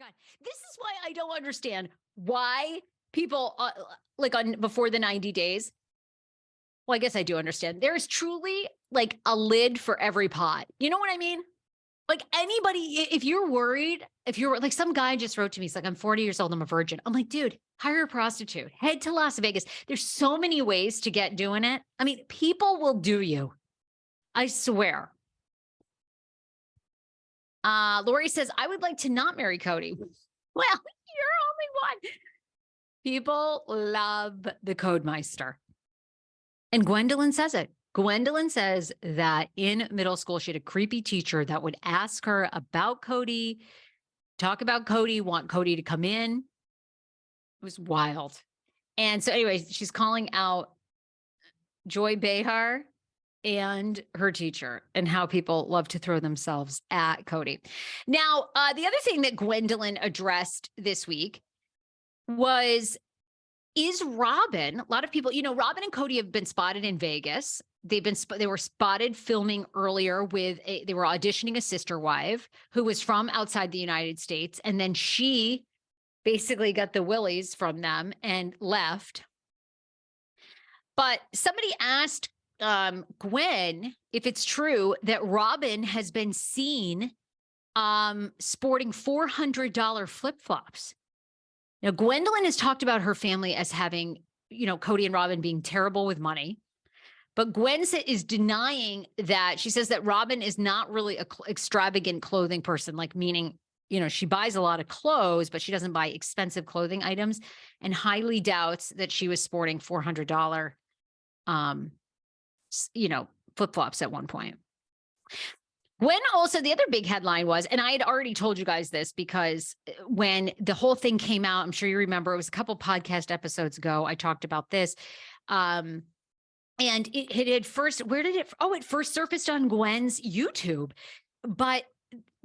God. This is why I don't understand why people before the 90 days. Well, I guess I do understand. There is truly like a lid for every pot. You know what I mean? Like anybody, if you're worried, if you're like some guy just wrote to me, he's like, I'm 40 years old, I'm a virgin. I'm like, dude, hire a prostitute, head to Las Vegas. There's so many ways to get doing it. I mean, people will do you. I swear. Lori says, I would like to not marry Cody. Well, you're only one. People love the Codemeister. And Gwendolyn says it. Gwendolyn says that in middle school, she had a creepy teacher that would ask her about Cody, talk about Cody, want Cody to come in. It was wild. And so anyway, she's calling out Joy Behar and her teacher and how people love to throw themselves at Cody. Now, the other thing that Gwendolyn addressed this week was, is Robin, a lot of people, Robin and Cody have been spotted in Vegas. They were spotted filming earlier they were auditioning a sister wife who was from outside the United States. And then she basically got the willies from them and left. But somebody asked Gwen if it's true that Robin has been seen sporting $400 flip-flops. Now, Gwendolyn has talked about her family as having, Cody and Robin being terrible with money. But Gwen is denying that. She says that Robin is not really an extravagant clothing person, like meaning, she buys a lot of clothes, but she doesn't buy expensive clothing items, and highly doubts that she was sporting $400, flip-flops at one point. Gwen also, the other big headline was, and I had already told you guys this because when the whole thing came out, I'm sure you remember, it was a couple podcast episodes ago, I talked about this. And it had first, it first surfaced on Gwen's YouTube. But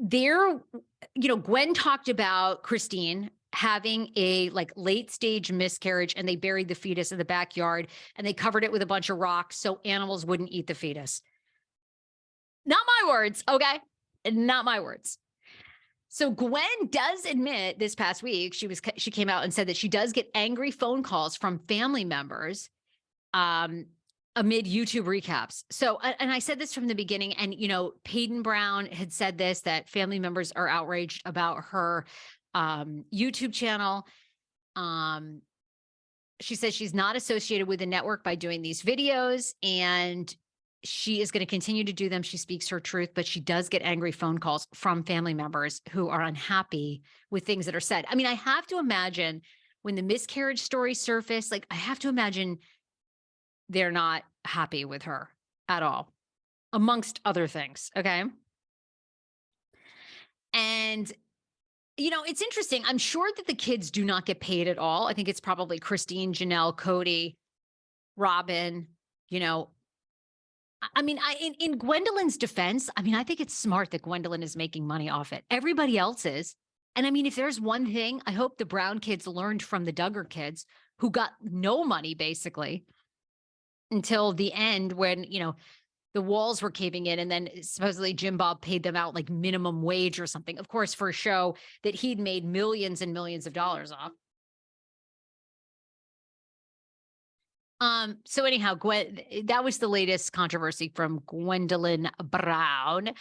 Gwen talked about Christine having a late stage miscarriage, and they buried the fetus in the backyard and they covered it with a bunch of rocks so animals wouldn't eat the fetus. Not my words, okay? Not my words. So Gwen does admit this past week, she came out and said that she does get angry phone calls from family members amid YouTube recaps. So, and I said this from the beginning, and, Peyton Brown had said this, that family members are outraged about her YouTube channel. She says she's not associated with the network by doing these videos, and she is going to continue to do them. She speaks her truth, but she does get angry phone calls from family members who are unhappy with things that are said. I mean, I have to imagine when the miscarriage story surfaced, I have to imagine they're not happy with her at all, amongst other things. Okay. And, it's interesting. I'm sure that the kids do not get paid at all. I think it's probably Christine, Janelle, Cody, Robin, in Gwendolyn's defense, I think it's smart that Gwendolyn is making money off it. Everybody else is. And if there's one thing, I hope the Brown kids learned from the Duggar kids, who got no money basically until the end when, the walls were caving in, and then supposedly Jim Bob paid them out minimum wage or something, of course, for a show that he'd made millions and millions of dollars off. So anyhow, that was the latest controversy from Gwendolyn Brown.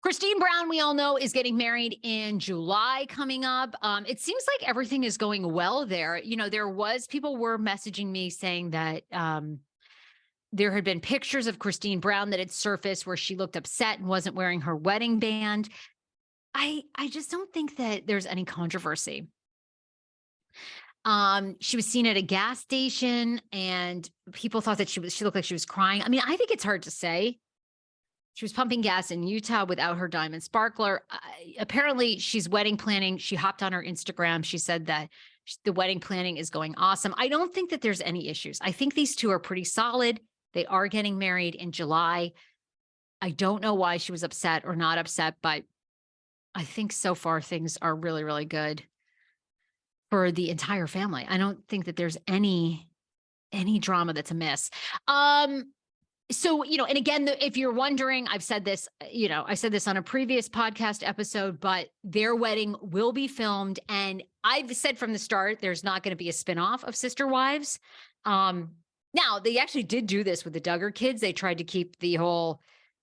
Christine Brown, we all know, is getting married in July coming up. It seems like everything is going well there. People were messaging me saying that there had been pictures of Christine Brown that had surfaced where she looked upset and wasn't wearing her wedding band. I just don't think that there's any controversy. She was seen at a gas station and people thought that she looked like she was crying. I think it's hard to say. She was pumping gas in Utah without her diamond sparkler. Apparently she's wedding planning. She hopped on her Instagram. She said that the wedding planning is going awesome. I don't think that there's any issues. I think these two are pretty solid. They are getting married in July. I don't know why she was upset or not upset, but I think so far things are really, really good for the entire family. I don't think that there's any drama that's amiss. So, and again, if you're wondering, I've said this, I said this on a previous podcast episode, but their wedding will be filmed. And I've said from the start, there's not going to be a spinoff of Sister Wives. Now, they actually did do this with the Duggar kids. They tried to keep the whole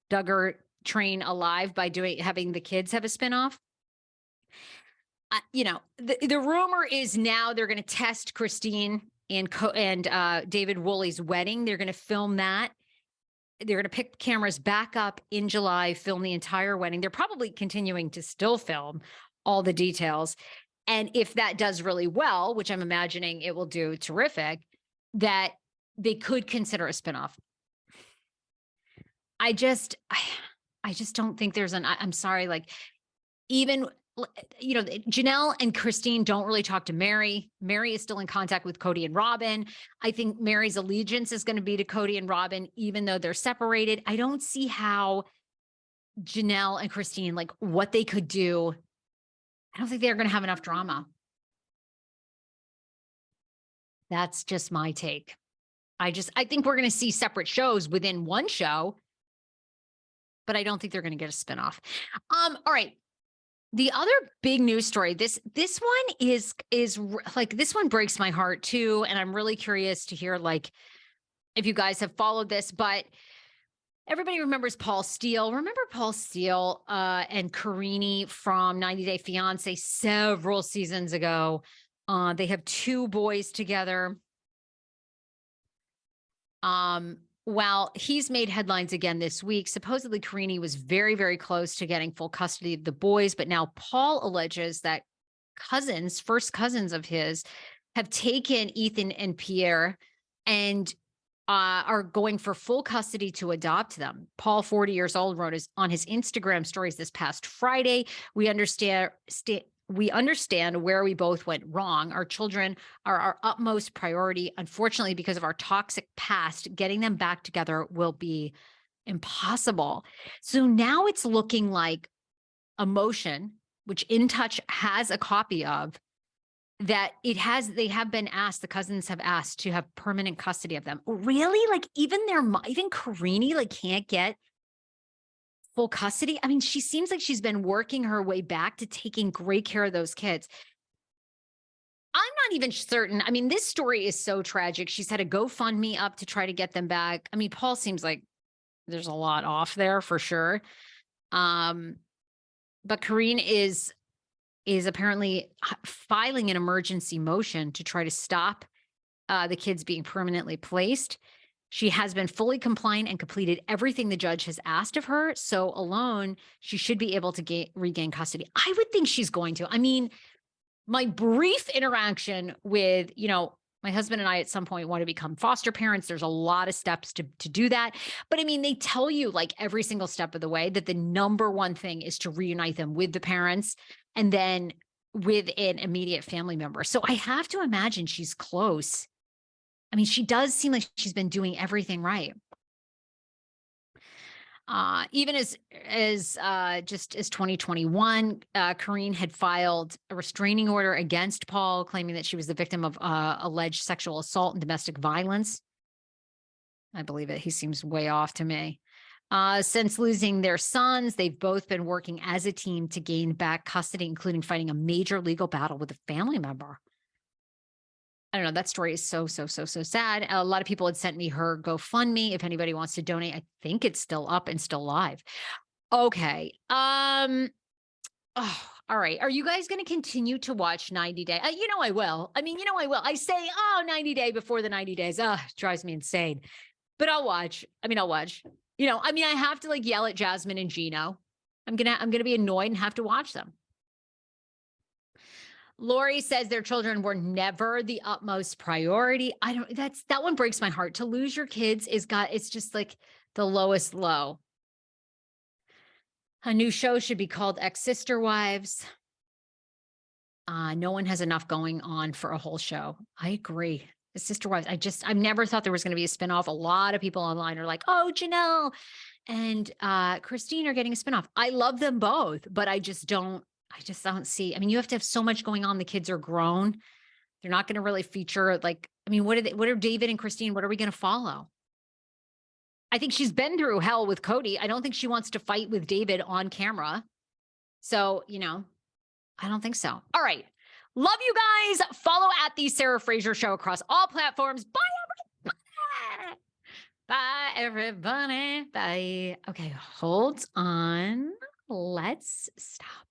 Duggar train alive by having the kids have a spinoff. The rumor is now they're going to test Christine and David Woolley's wedding. They're going to film that. They're going to pick cameras back up in July, film the entire wedding. They're probably continuing to still film all the details. And if that does really well, which I'm imagining it will do terrific, that they could consider a spinoff. I just don't think I'm sorry. Like, even, Janelle and Christine don't really talk to Mary. Mary is still in contact with Cody and Robin. I think Mary's allegiance is going to be to Cody and Robin, even though they're separated. I don't see how Janelle and Christine, like, what they could do. I don't think they're going to have enough drama. That's just my take. I think we're going to see separate shows within one show, but I don't think they're going to get a spinoff. All right. The other big news story, this one is like, this one breaks my heart too. And I'm really curious to hear, like, if you guys have followed this, but everybody remembers Paul Steele. Remember Paul Steele and Karini from 90 Day Fiance several seasons ago? They have 2 boys together. Well, he's made headlines again this week. Supposedly, Karini was very, very close to getting full custody of the boys, but now Paul alleges that first cousins of his, have taken Ethan and Pierre and are going for full custody to adopt them. Paul, 40 years old, wrote on his Instagram stories this past Friday, we understand where we both went wrong. Our children are our utmost priority. Unfortunately, because of our toxic past, getting them back together will be impossible. So now it's looking like Emotion, which In Touch has a copy of, that the cousins have asked to have permanent custody of them. Really? Like, even Karini, like, can't get full custody? I mean, she seems like she's been working her way back to taking great care of those kids. I'm not even certain. I mean, this story is so tragic. She's had a GoFundMe up to try to get them back. I mean, Paul seems like there's a lot off there for sure. But Karine is apparently filing an emergency motion to try to stop the kids being permanently placed. She has been fully compliant and completed everything the judge has asked of her. So alone, she should be able to regain custody. I would think she's going to. I mean, my brief interaction with, my husband and I at some point want to become foster parents. There's a lot of steps to do that. But I mean, they tell you, like, every single step of the way that the number one thing is to reunite them with the parents and then with an immediate family member. So I have to imagine she's close. I mean, she does seem like she's been doing everything right. Even as 2021, Karine had filed a restraining order against Paul, claiming that she was the victim of alleged sexual assault and domestic violence. I believe it. He seems way off to me. Since losing their sons, they've both been working as a team to gain back custody, including fighting a major legal battle with a family member. I don't know. That story is so sad. A lot of people had sent me her GoFundMe. If anybody wants to donate, I think it's still up and still live. Okay. All right. Are you guys going to continue to watch 90 Day? I will. I mean, I will. I say, 90 Day before the 90 days. It drives me insane. But I'll watch. I'll watch. I have to, like, yell at Jasmine and Gino. I'm gonna be annoyed and have to watch them. Lori says their children were never the utmost priority. That one breaks my heart. To lose your kids it's just like the lowest low. A new show should be called Ex-Sister Wives. No one has enough going on for a whole show. I agree. The Sister Wives. I've never thought there was going to be a spinoff. A lot of people online are like, oh, Janelle and Christine are getting a spinoff. I love them both, but I just don't see. I mean, you have to have so much going on. The kids are grown. They're not going to really feature, like, what are David and Christine? What are we going to follow? I think she's been through hell with Cody. I don't think she wants to fight with David on camera. So, I don't think so. All right. Love you guys. Follow at the Sarah Fraser Show across all platforms. Bye, everybody. Bye, everybody. Bye. Okay, hold on. Let's stop.